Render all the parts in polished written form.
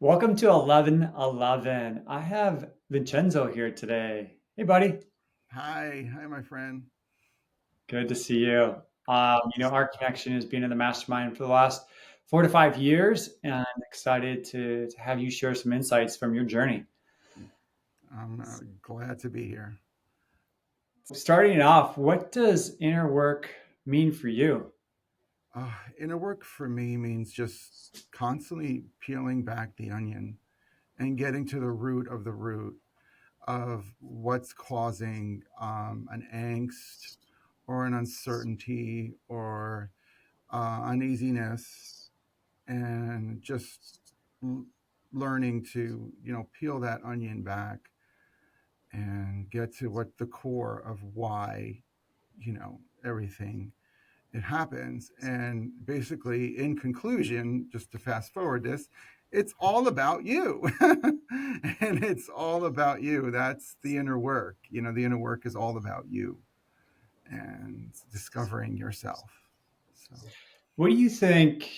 Welcome to 1111. I have Vincenzo here today. Hey, buddy. Hi, my friend. Good to see you. Our connection has been in the mastermind for the last 4 to 5 years, and I'm excited to have you share some insights from your journey. I'm glad to be here. Starting off, what does inner work mean for you? Inner work for me means just constantly peeling back the onion and getting to the root of the root of what's causing an angst or an uncertainty or uneasiness, and just l- learning to peel that onion back and get to what the core of why everything it happens. And basically, in conclusion, just to fast forward this, it's all about you. And it's all about you. That's the inner work. The inner work is all about you and discovering yourself. So, What do you think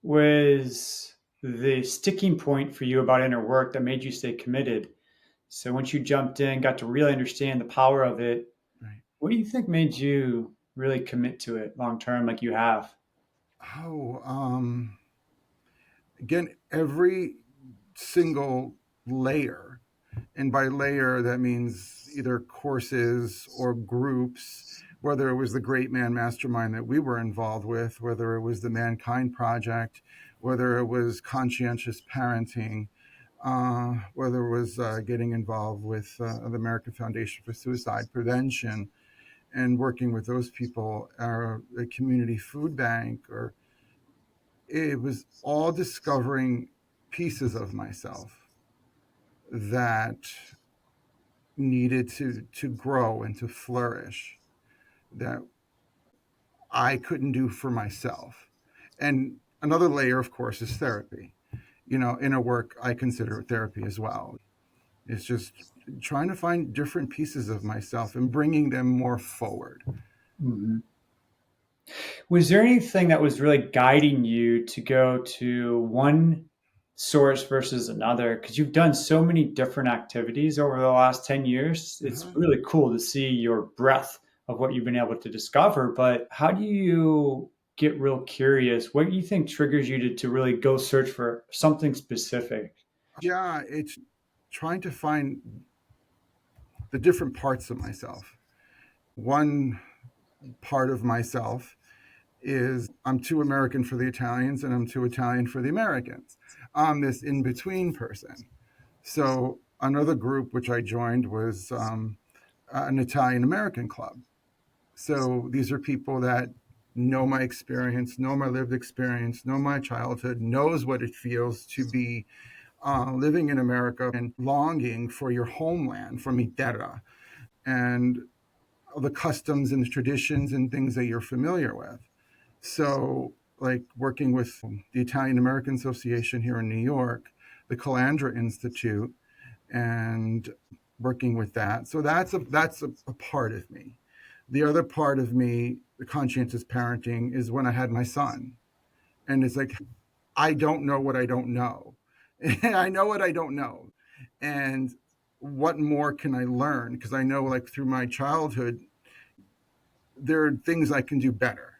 was the sticking point for you about inner work that made you stay committed? So once you jumped in, got to really understand the power of it, right. what do you think made you really commit to it long term like you have? Oh, again, every single layer, and by layer, that means either courses or groups, whether it was the Great Man Mastermind that we were involved with, whether it was the Mankind Project, whether it was conscientious parenting, whether it was getting involved with the American Foundation for Suicide Prevention and working with those people, or a community food bank, or it was all discovering pieces of myself that needed to grow and to flourish, that I couldn't do for myself. And another layer, of course, is therapy. Inner work I consider therapy as well. It's just trying to find different pieces of myself and bringing them more forward. Mhm. Was there anything that was really guiding you to go to one source versus another? Because you've done so many different activities over the last 10 years. It's Uh-huh. really cool to see your breadth of what you've been able to discover. But how do you get real curious? What do you think triggers you to really go search for something specific? Yeah, it's trying to find the different parts of myself. One part of myself is I'm too American for the Italians and I'm too Italian for the Americans. I'm this in between person. So another group which I joined was an Italian American club. So these are people that know my experience, know my lived experience, know my childhood, knows what it feels to be living in America and longing for your homeland, for mi terra, and the customs and the traditions and things that you're familiar with. So, like working with the Italian American Association here in New York, the Calandra Institute, and working with that. So that's a part of me. The other part of me, the conscientious parenting, is when I had my son, and it's like I don't know what I don't know. I know what I don't know, and what more can I learn? Because I know, like through my childhood, there are things I can do better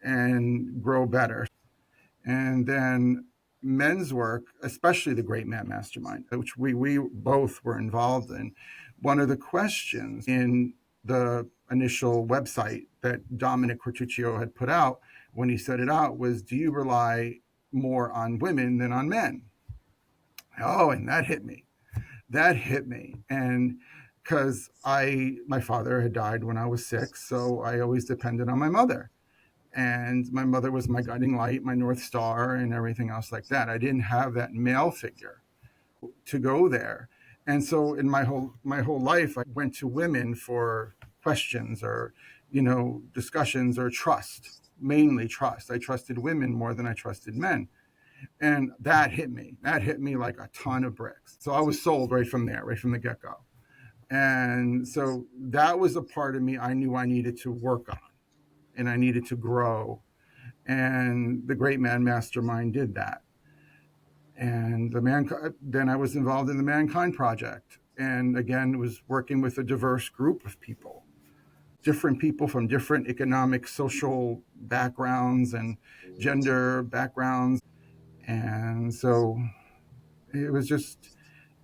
and grow better. And then men's work, especially the Great Man Mastermind, which we both were involved in. One of the questions in the initial website that Dominic Cortuccio had put out when he set it out was, do you rely more on women than on men? Oh, and that hit me. That hit me. And because my father had died when I was 6, so I always depended on my mother, and my mother was my guiding light, my North Star, and everything else like that. I didn't have that male figure to go there. And so in my whole life I went to women for questions, or discussions, or trust, mainly trust. I trusted women more than I trusted men. And that hit me like a ton of bricks. So I was sold right from there, right from the get-go. And so that was a part of me I knew I needed to work on, and I needed to grow. And the Great Man Mastermind did that. And then I was involved in the Mankind Project, and again was working with a diverse group of people, different people from different economic, social backgrounds and gender backgrounds. And so it was just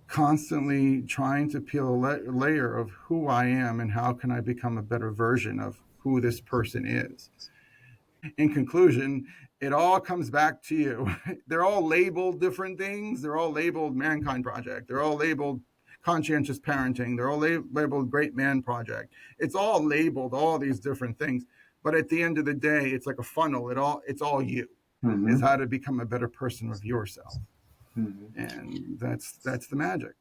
constantly trying to peel a layer of who I am and how can I become a better version of who this person is. In conclusion, it all comes back to you. They're all labeled different things. They're all labeled Mankind Project. They're all labeled conscientious parenting. They're all labeled Great Man Project. It's all labeled all these different things. But at the end of the day, it's like a funnel. It's all you. Is Mm-hmm. how to become a better person of yourself. Mm-hmm. And that's the magic.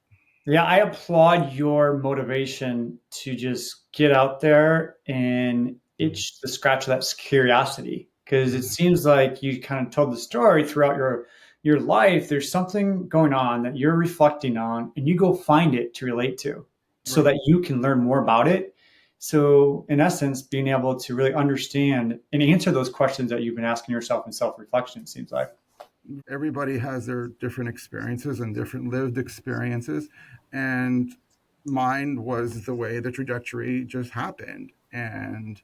Yeah, I applaud your motivation to just get out there and itch the scratch of that curiosity, because it seems like you kind of told the story throughout your life. There's something going on that you're reflecting on, and you go find it to relate to, so Right. that you can learn more about it. So, in essence, being able to really understand and answer those questions that you've been asking yourself in self reflection, it seems like. Everybody has their different experiences and different lived experiences, and mine was the way the trajectory just happened. And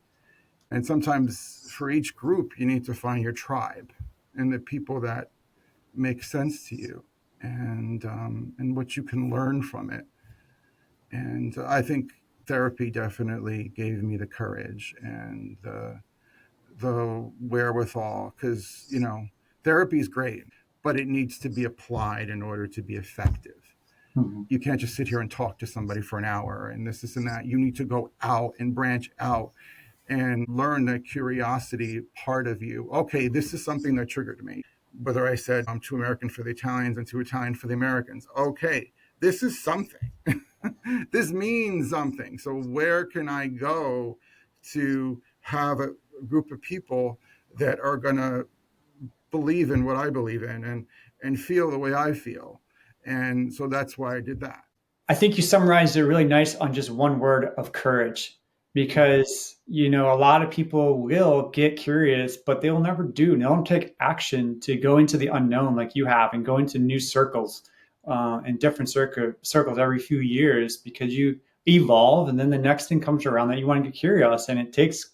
sometimes for each group you need to find your tribe and the people that make sense to you, and what you can learn from it. And I think therapy definitely gave me the courage and the wherewithal, because therapy is great, but it needs to be applied in order to be effective. Mhm. You can't just sit here and talk to somebody for an hour and this and that. You need to go out and branch out and learn the curiosity part of you. Okay, this is something that triggered me. Whether I said I'm too American for the Italians and too Italian for the Americans. Okay, this is something. This means something. So where can I go to have a group of people that are going to believe in what I believe in and feel the way I feel? And so that's why I did that. I think you summarized it really nice on just one word of courage, because a lot of people will get curious, but they will never do. They don't take action to go into the unknown like you have and go into new circles and different circles every few years, because you evolve and then the next thing comes around that you want to get curious. And it takes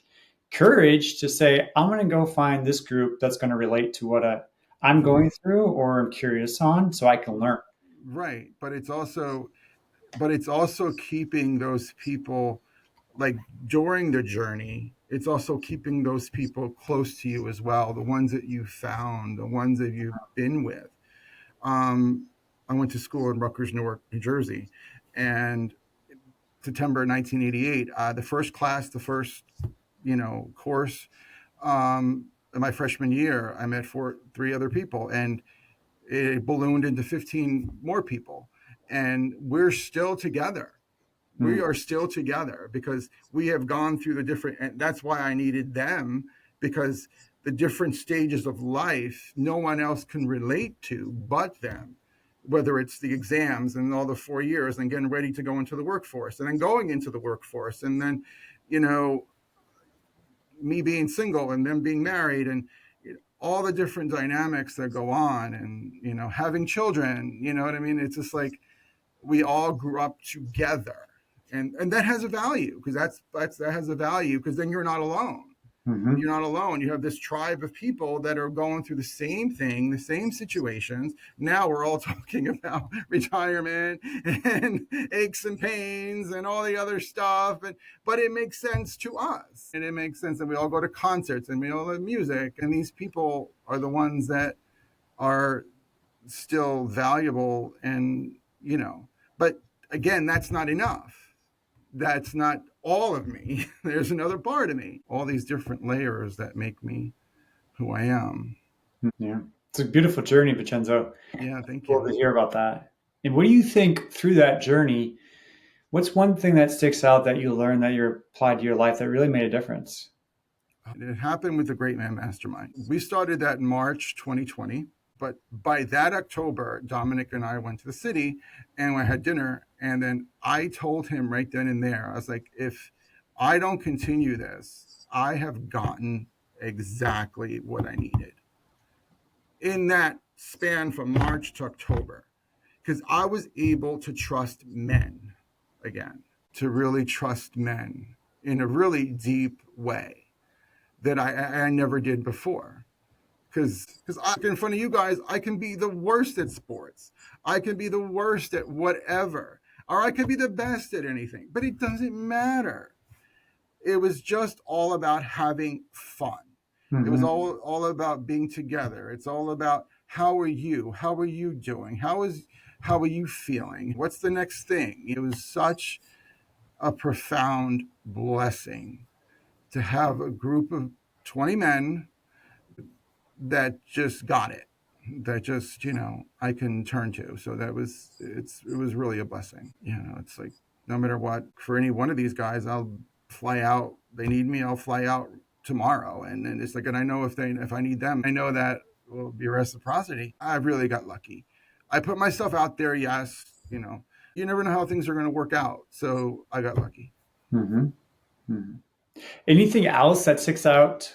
courage to say, I'm going to go find this group that's going to relate to what I'm going through or I'm curious on, so I can learn. Right, but it's also keeping those people, like, during the journey. It's also keeping those people close to you as well, the ones that you found, the ones that you've been with. um, I went to school in Rutgers, Newark, New Jersey, and September 1988, the first class, the first course, in my freshman year, I met three other people, and it ballooned into 15 more people, and we're still together. We Mm, are still together because we have gone through the different, and that's why I needed them, because the different stages of life no one else can relate to but them, whether it's the exams and all the 4 years and getting ready to go into the workforce and then going into the workforce, and then you know me being single and them being married, and all the different dynamics that go on, and having children. You know what I mean? It's just like we all grew up together, and that has a value, because that has a value, because then you're not alone. mhm. You're not alone. You have this tribe of people that are going through the same thing, the same situations. Now we're all talking about retirement and aches and pains and all the other stuff, but it makes sense to us, and it makes sense that we all go to concerts and we all have music, and these people are the ones that are still valuable. And but again, that's not enough. That's not all of me. There's another part of me, all these different layers that make me who I am. Yeah. It's a beautiful journey, Vincenzo. Yeah, thank Cool you. to hear about that. And what do you think through that journey? What's one thing that sticks out that you learned that you applied to your life that really made a difference? It happened with the Great Man Mastermind. We started that in March 2020, but by that October, Dominic and I went to the city and we had dinner, and then I told him right then and there, I was like, if I don't continue this, I have gotten exactly what I needed in that span from March to October because I was able to trust men again, to really trust men in a really deep way that I never did before. Because in front of you guys, I can be the worst at sports. I can be the worst at whatever, or I could be the best at anything. But it doesn't matter. It was just all about having fun. It was Hmm. all about being together. It's all about how are you? How are you doing? How are you feeling? What's the next thing? It was such a profound blessing to have a group of 20 men that just got it, that just I can turn to. So it was really a blessing. It's like no matter what, for any one of these guys, I'll fly out. They need me, I'll fly out tomorrow. And it's like, and I know if I need them, I know that will be reciprocity. I really got lucky. I put myself out there. Yes, you never know how things are going to work out, so I got lucky. Hmm. Hmm. Anything else that sticks out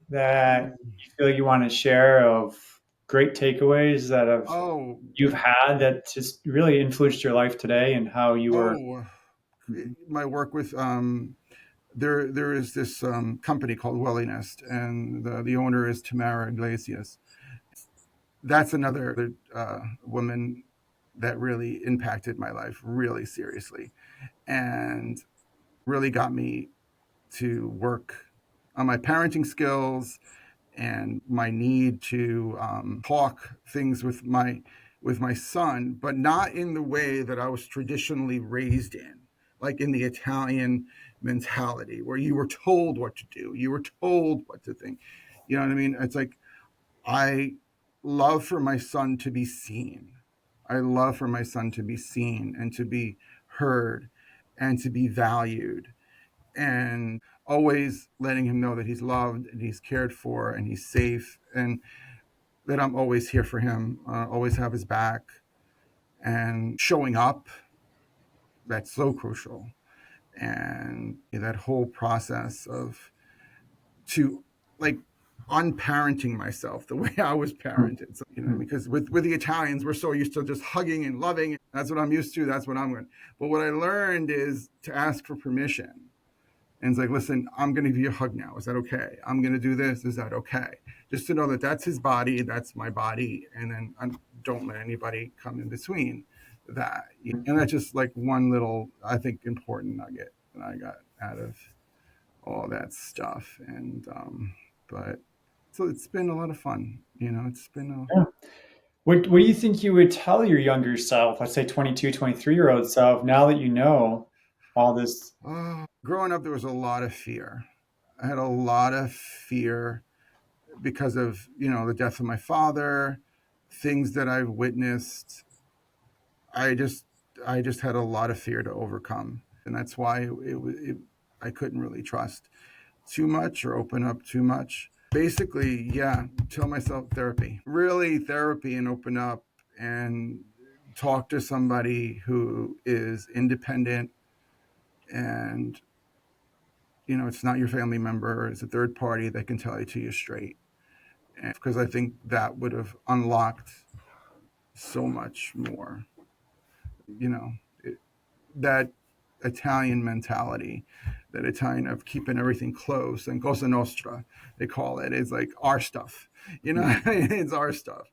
that you feel you want to share of great takeaways that have Oh, you've had that just really influenced your life today and how you were? oh, Mhm. my work with there is this company called Welly Nest, and the owner is Tamara Iglesias. That's another woman that really impacted my life really seriously, and really got me to work on my parenting skills and my need to talk things with my son, but not in the way that I was traditionally raised in, like in the Italian mentality, where you were told what to do, you were told what to think. You know what I mean? It's like I love for my son to be seen. I love for my son to be seen and to be heard and to be valued, and always letting him know that he's loved and he's cared for and he's safe, and that I'm always here for him, always have his back, and showing up. That's so crucial. And that whole process of to like unparenting myself the way I was parented. So, because with the Italians, we're so used to just hugging and loving. That's what I'm used to. That's what I'm going. But what I learned is to ask for permission. And it's like, listen, I'm going to give you a hug now. Is that okay? I'm going to do this. Is that okay? Just to know that that's his body, that's my body, and then don't let anybody come in between that. And that's just like one little, I think, important nugget that I got out of all that stuff. And but so it's been a lot of fun. It's been Yeah. What do you think you would tell your younger self, let's say 22, 23-year-old self, now that you know all this? growing up. There was a lot of fear. I had a lot of fear because of the death of my father, things that I've witnessed. I just had a lot of fear to overcome, and that's why I couldn't really trust too much or open up too much. Basically, yeah, tell myself therapy, really therapy, and open up and talk to somebody who is independent, and it's not your family member, it's a third party that can tell it to you straight. Because I think that would have unlocked so much more. You know, it, that Italian mentality, that Italian of keeping everything close and Cosa Nostra, they call it. It's like our stuff. It's our stuff,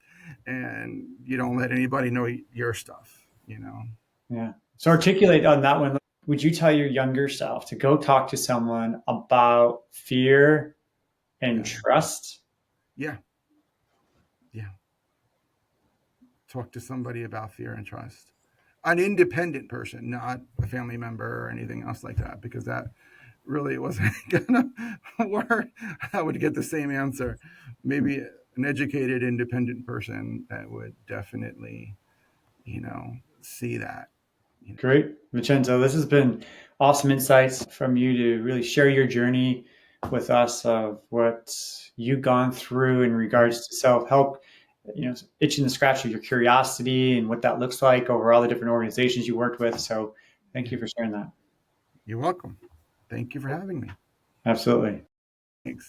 and you don't let anybody know your stuff. Yeah. So articulate on that one. Would you tell your younger self to go talk to someone about fear and Yeah, trust? yeah, yeah. Talk to somebody about fear and trust. An independent person, not a family member or anything else like that, because that really wasn't gonna work. I would get the same answer. Maybe an educated, independent person that would definitely, see that. Great. Vincenzo, this has been awesome insights from you to really share your journey with us of what you've gone through in regards to self-help, itching the scratch of your curiosity and what that looks like over all the different organizations you worked with. So thank Yeah. you for sharing that. You're welcome. Thank you for having me. Absolutely.